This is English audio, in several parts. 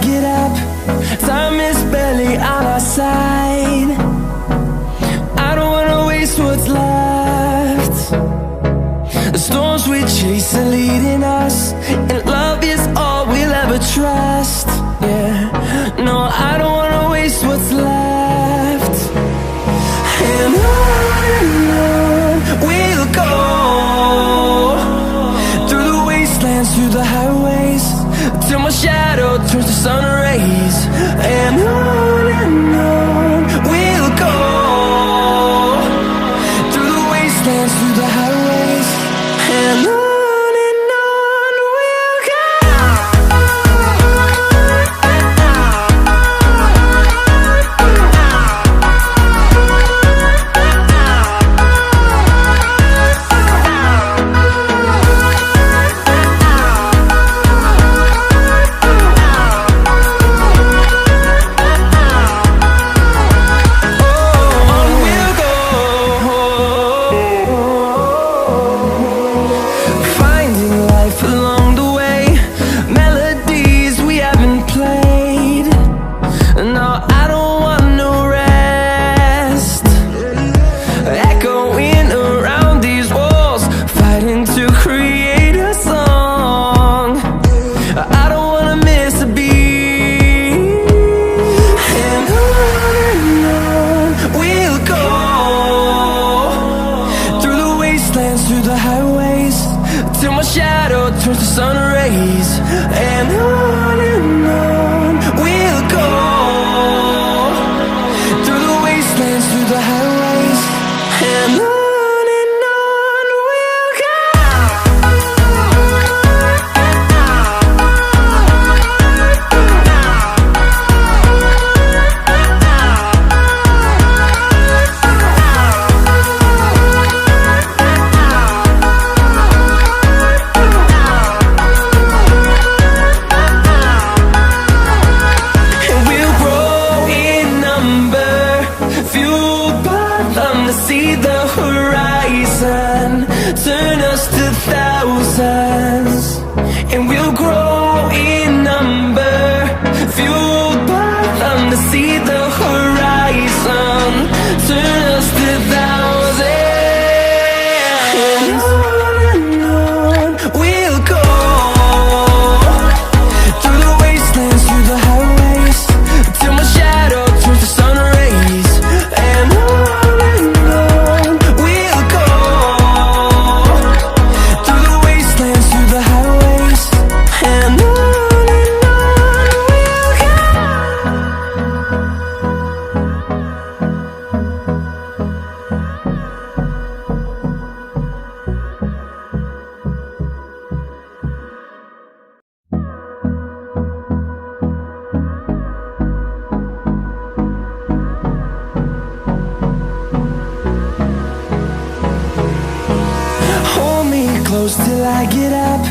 get up. Time is barely on our side. I don't wanna waste what's left. The storms we chase are leading us, and love is all we'll ever trust. Yeah, no, I don't wanna waste what's left. And on we'll go, through the wastelands, through the highways, till my shadow turns to sun rays. And on we'll go, through the wastelands, through the highways, and on we'll go. Through the highways, till my shadow turns to sun rays. And on we'll go, through the wastelands, through the highways, and on. See the horizon, turn us to thousands, and we'll grow in number, fueled by them. To see the horizon, turn us to thousands, and on we'll go, through the wastelands, through the highways, till my shadow turns to sun rays. And close till I get up.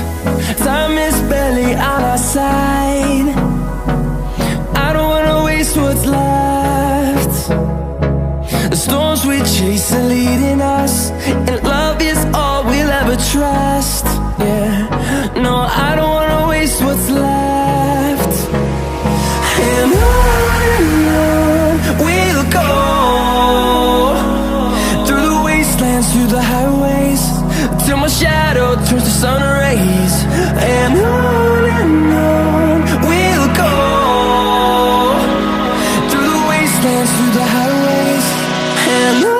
Time is barely on our side. I don't wanna waste what's left. The storms we chase are leading us, and love is all we'll ever trust. Yeah, no, I don't wanna waste what's left. And on we'll go, through the wastelands, through the highways, till my shadow turns to sun rays. And on we'll go, through the wastelands, through the highways, and on.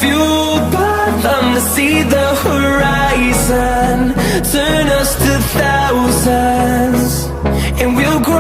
fueled by them to see the horizon, turn us to thousands, and we'll grow